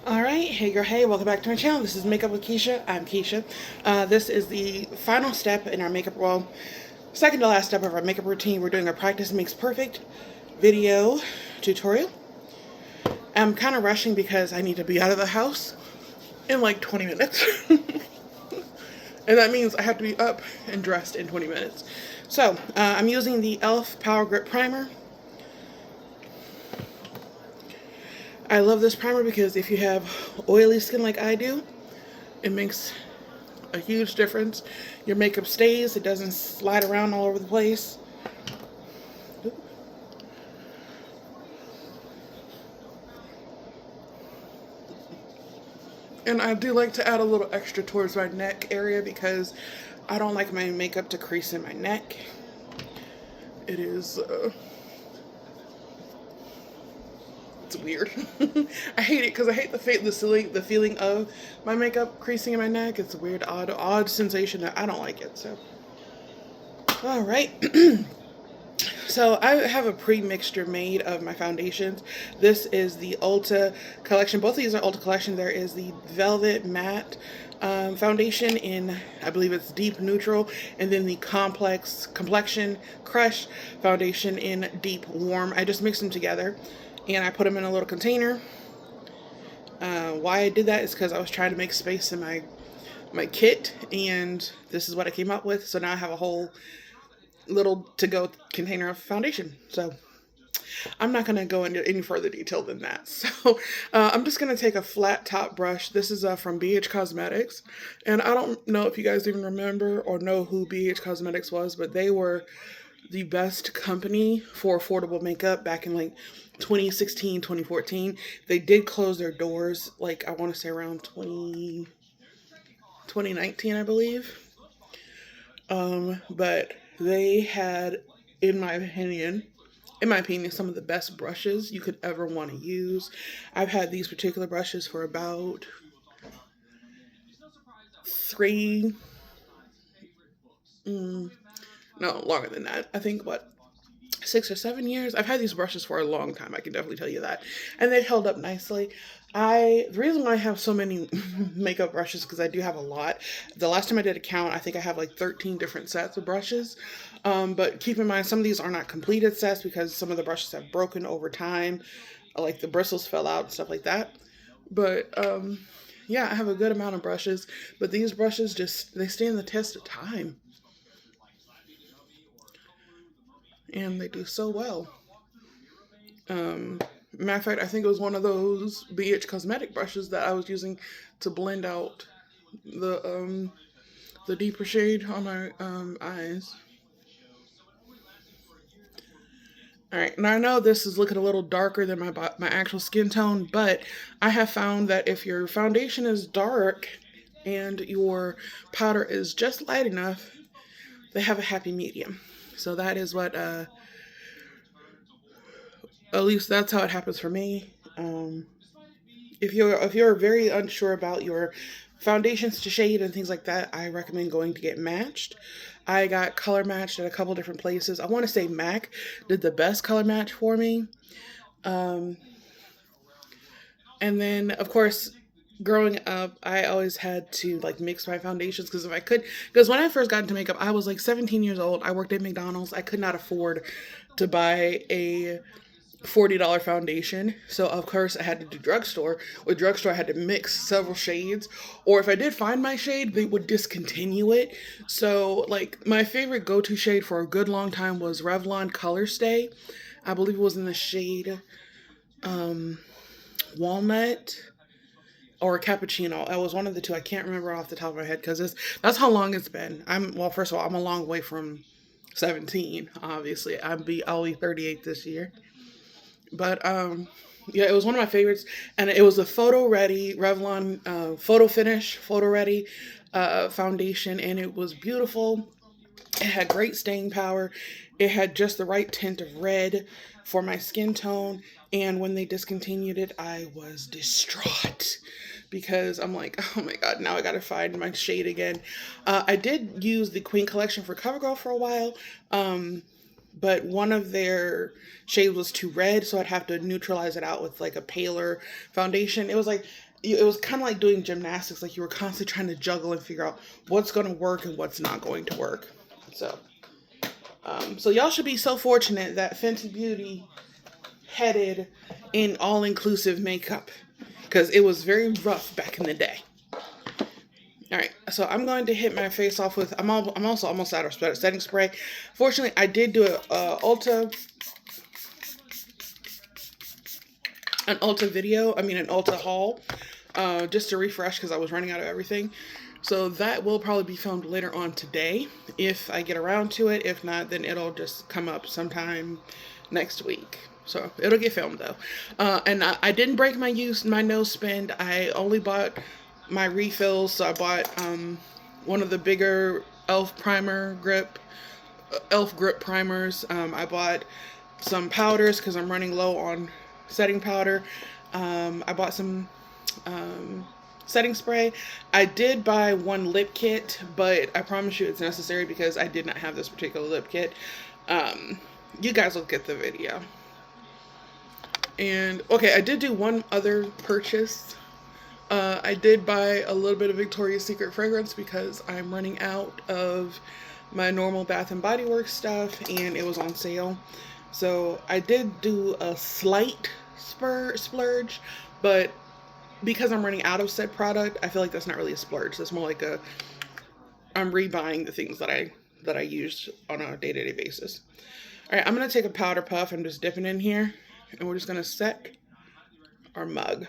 Alright, hey girl, hey, welcome back to my channel. This is Makeup with Keisha. I'm Keisha. This is the final step in our makeup, well, second to last step of our makeup routine. We're doing a practice makes perfect video tutorial. I'm kind of rushing because I need to be out of the house in like 20 minutes. And that means I have to be up and dressed in 20 minutes. So, I'm using the e.l.f. Power Grip Primer. I love this primer because if you have oily skin like I do, it makes a huge difference. Your makeup stays, it doesn't slide around all over the place. And I do like to add a little extra towards my neck area because I don't like my makeup to crease in my neck. It is, it's weird. I hate it because I hate the feeling of my makeup creasing in my neck. It's a weird, odd sensation that I don't like it. So, all right. So I have a pre-mixture made of my foundations. This is the Ulta collection. Both of these are Ulta collection. There is the Velvet Matte foundation in, I believe it's Deep Neutral, and then the Complexion Crush foundation in Deep Warm. I just mixed them together and I put them in a little container. Why I did that is because I was trying to make space in my kit, and this is what I came up with. So now I have a whole little to-go container of foundation. So I'm not going to go into any further detail than that. So I'm just going to take a flat top brush. This is from BH Cosmetics. And I don't know if you guys even remember or know who BH Cosmetics was, but they were the best company for affordable makeup back in like 2016, 2014. They did close their doors, like I want to say around 2019, I believe. But they had, in my opinion, some of the best brushes you could ever want to use. I've had these particular brushes for about three, no, longer than that. I think, what, 6 or 7 years. I've had these brushes for a long time. I can definitely tell you that. And they've held up nicely. The reason why I have so many makeup brushes, because I do have a lot. The last time I did a count, I think I have like 13 different sets of brushes. But keep in mind, some of these are not completed sets because some of the brushes have broken over time. Like the bristles fell out and stuff like that. But yeah, I have a good amount of brushes. But these brushes they stand the test of time. And they do so well. Matter of fact, I think it was one of those BH cosmetic brushes that I was using to blend out the deeper shade on my eyes. All right, now I know this is looking a little darker than my actual skin tone, but I have found that if your foundation is dark and your powder is just light enough, they have a happy medium. So that is what, at least that's how it happens for me. If you're very unsure about your foundations to shade and things like that, I recommend going to get matched. I got color matched at a couple different places. I want to say MAC did the best color match for me. Um, and then, of course, growing up, I always had to like mix my foundations because if I could, because when I first got into makeup, I was like 17 years old. I worked at McDonald's. I could not afford to buy a $40 foundation. So of course I had to do drugstore. With drugstore I had to mix several shades. Or if I did find my shade, they would discontinue it. So like my favorite go-to shade for a good long time was Revlon Color Stay. I believe it was in the shade walnut or cappuccino. It was one of the two. I can't remember off the top of my head because that's how long it's been. Well, first of all, I'm a long way from 17, obviously. I'll be 38 this year. But yeah, it was one of my favorites, and it was a photo ready Revlon photo ready foundation, and it was beautiful. It had great staying power. It had just the right tint of red for my skin tone. And when they discontinued it, I was distraught because I'm like, oh my God, now I gotta find my shade again. I did use the Queen collection for CoverGirl for a while. But one of their shades was too red, so I'd have to neutralize it out with like a paler foundation. It was like it was kind of like doing gymnastics. Like you were constantly trying to juggle and figure out what's going to work and what's not going to work. So y'all should be so fortunate that Fenty Beauty headed in all-inclusive makeup, because it was very rough back in the day. All right, so I'm going to hit my face off with, I'm also almost out of setting spray. Fortunately, I did do an Ulta video, an Ulta haul, just to refresh because I was running out of everything. So that will probably be filmed later on today if I get around to it. If not, then it'll just come up sometime next week. So it'll get filmed though. And I didn't break my nose spend. I only bought my refills. So I bought one of the bigger elf grip primers. I bought some powders because I'm running low on setting powder. I bought some setting spray. I did buy one lip kit, but I promise you it's necessary because I did not have this particular lip kit. You guys will get the video. And okay, I did do one other purchase. I did buy a little bit of Victoria's Secret fragrance because I'm running out of my normal Bath and Body Works stuff and it was on sale. So I did do a slight splurge, but because I'm running out of said product, I feel like that's not really a splurge. That's more like I'm rebuying the things that I use on a day-to-day basis. All right, I'm gonna take a powder puff. I'm just dipping in here, and we're just gonna set our mug.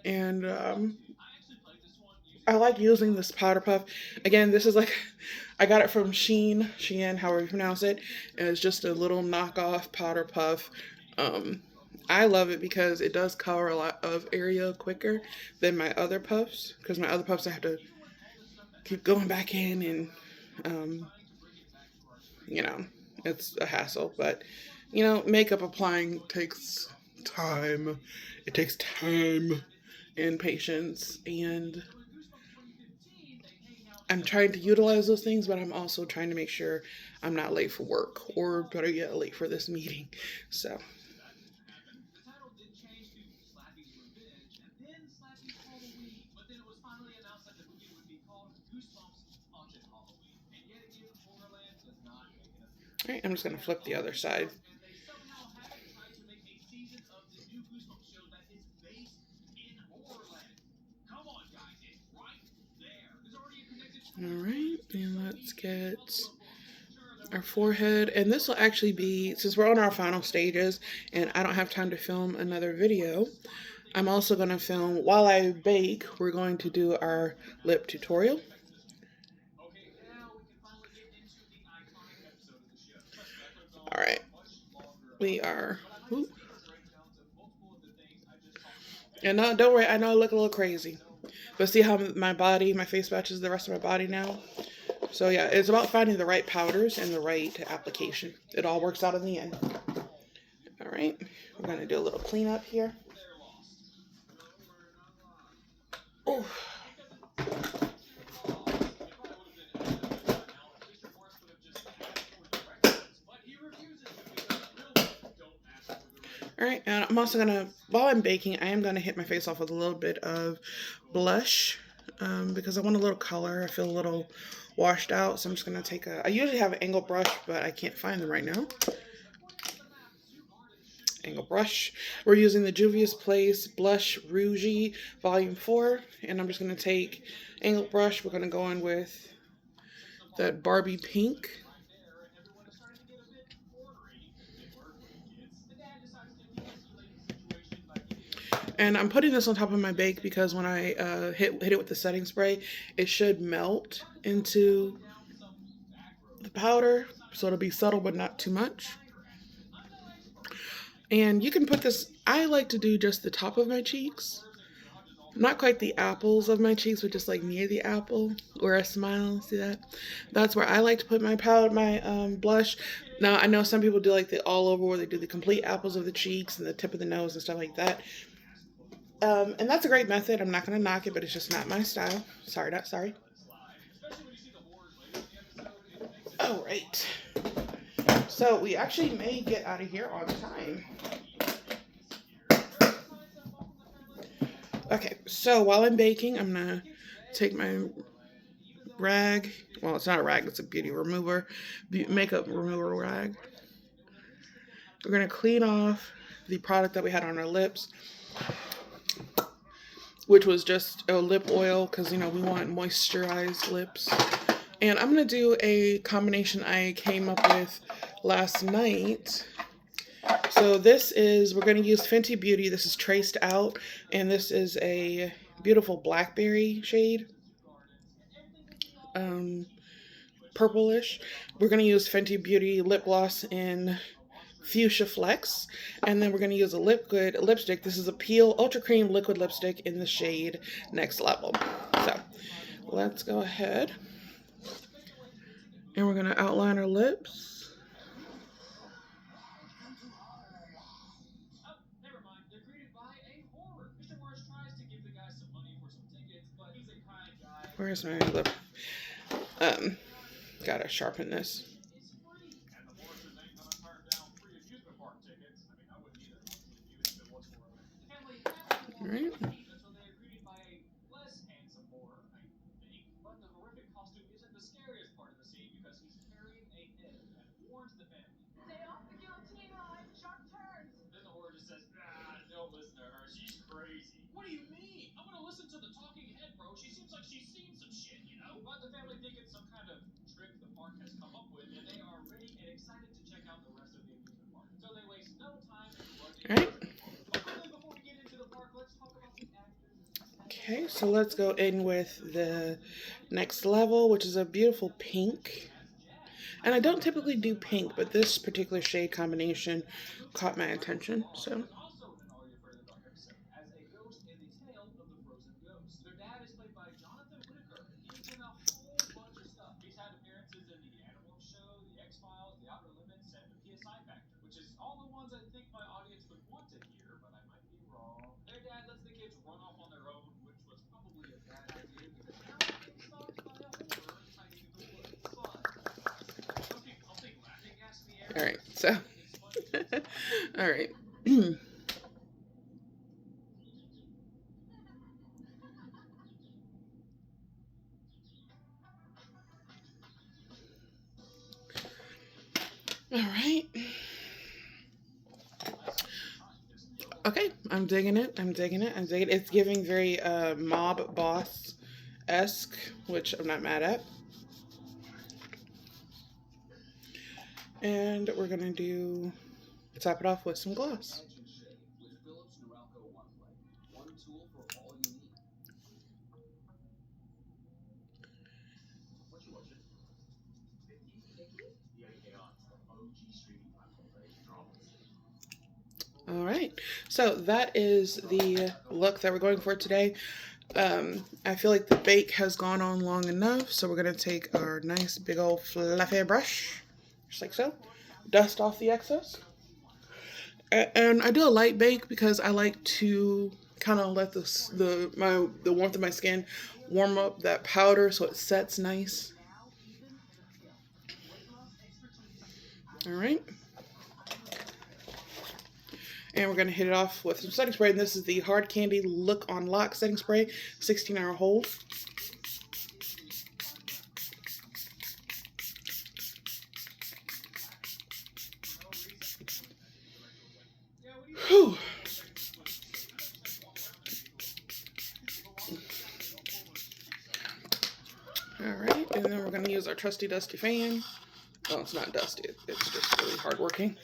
And I like using this powder puff. Again, this is like, I got it from Shein, however you pronounce it. And it's just a little knockoff powder puff. I love it because it does cover a lot of area quicker than my other puffs. Because my other puffs I have to keep going back in and, it's a hassle. But, makeup applying takes time. It takes time and patience, and I'm trying to utilize those things, but I'm also trying to make sure I'm not late for work, or better yet, late for this meeting. So all right, I'm just gonna flip the other side. All right, and let's get our forehead. And this will actually be, since we're on our final stages and I don't have time to film another video, I'm also going to film, while I bake, we're going to do our lip tutorial. All right, we are, and no, don't worry, I know I look a little crazy, but see how my face matches the rest of my body now? So yeah, it's about finding the right powders and the right application. It all works out in the end. All right, we're going to do a little cleanup here. Oh. All right, and I'm also gonna, while I'm baking, I am gonna hit my face off with a little bit of blush because I want a little color. I feel a little washed out, so I'm just gonna take I usually have an angle brush, but I can't find them right now. Angle brush. We're using the Juvia's Place Blush Rouge Volume 4, and I'm just gonna take angle brush. We're gonna go in with that Barbie pink. And I'm putting this on top of my bake because when I hit it with the setting spray, it should melt into the powder. So it'll be subtle, but not too much. And you can put this, I like to do just the top of my cheeks. Not quite the apples of my cheeks, but just like near the apple where I smile. See that? That's where I like to put my powder, my blush. Now, I know some people do like the all over where they do the complete apples of the cheeks and the tip of the nose and stuff like that. And that's a great method. I'm not going to knock it, but it's just not my style. Sorry, not sorry. All right. So we actually may get out of here on time. Okay, so while I'm baking, I'm gonna take my rag. Well, it's not a rag, it's a beauty remover, makeup remover rag. We're gonna clean off the product that we had on our lips, which was just a lip oil, because you know we want moisturized lips. And I'm gonna do a combination I came up with last night. So this is, we're going to use Fenty Beauty. This is traced out, and this is a beautiful blackberry shade, purplish. We're going to use Fenty Beauty lip gloss in Fuchsia Flex, and then we're going to use a liquid lipstick. This is a Peel Ultra Cream liquid lipstick in the shade Next Level. So let's go ahead, and we're going to outline our lips. Where's my lip? Gotta sharpen this. All right. All right. Okay, so let's go in with the Next Level, which is a beautiful pink. And I don't typically do pink, but this particular shade combination caught my attention. So all right, so all right. All right. Okay, I'm digging it. I'm digging it. I'm digging it. It's giving very mob boss-esque, which I'm not mad at. And we're gonna top it off with some gloss. All right, so that is the look that we're going for today. I feel like the bake has gone on long enough, so we're gonna take our nice big old fluffy brush, just like so, dust off the excess. And I do a light bake because I like to kind of let the warmth of my skin warm up that powder so it sets nice. All right. And we're going to hit it off with some setting spray. And this is the Hard Candy Look on Lock setting spray, 16-hour hold. Whew. All right, and then we're going to use our trusty dusty fan. Well, it's not dusty, it's just really hard working.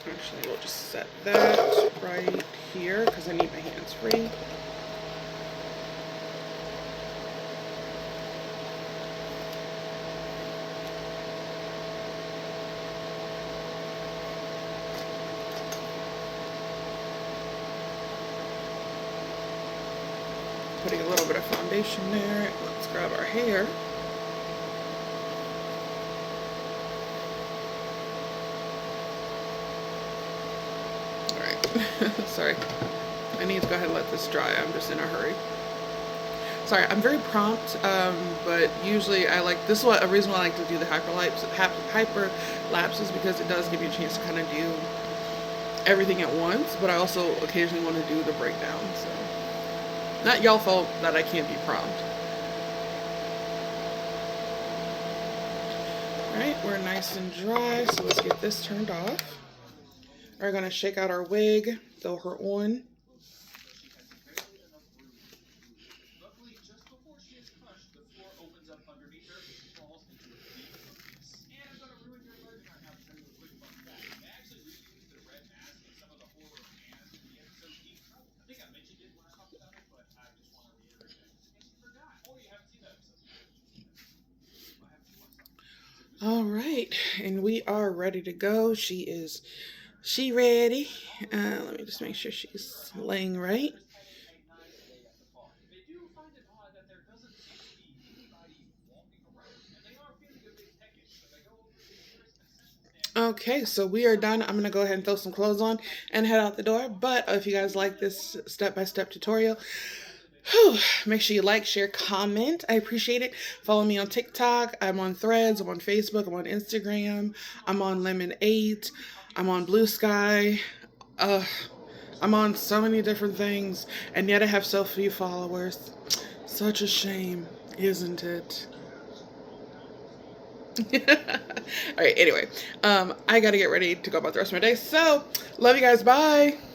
Actually, we'll just set that right here because I need my hands free. Putting a little bit of foundation there. Let's grab our hair. Alright, sorry. I need to go ahead and let this dry. I'm just in a hurry. Sorry, I'm very prompt, but usually I like, this is what a reason why I like to do the hyper lapses, because it does give you a chance to kind of do everything at once, but I also occasionally want to do the breakdown, so not y'all fault that I can't be prompt. Alright, we're nice and dry, so let's get this turned off. We're going to shake out our wig, throw her on. All right, and we are ready to go. She ready. Let me just make sure she's laying right. Okay, so we are done. I'm going to go ahead and throw some clothes on and head out the door. But if you guys like this step-by-step tutorial, make sure you like, share, comment. I appreciate it. Follow me on TikTok. I'm on Threads. I'm on Facebook. I'm on Instagram. I'm on Lemon8. I'm on Blue Sky. I'm on so many different things, and yet I have so few followers. Such a shame, isn't it? All right, anyway, I gotta get ready to go about the rest of my day. So, love you guys. Bye.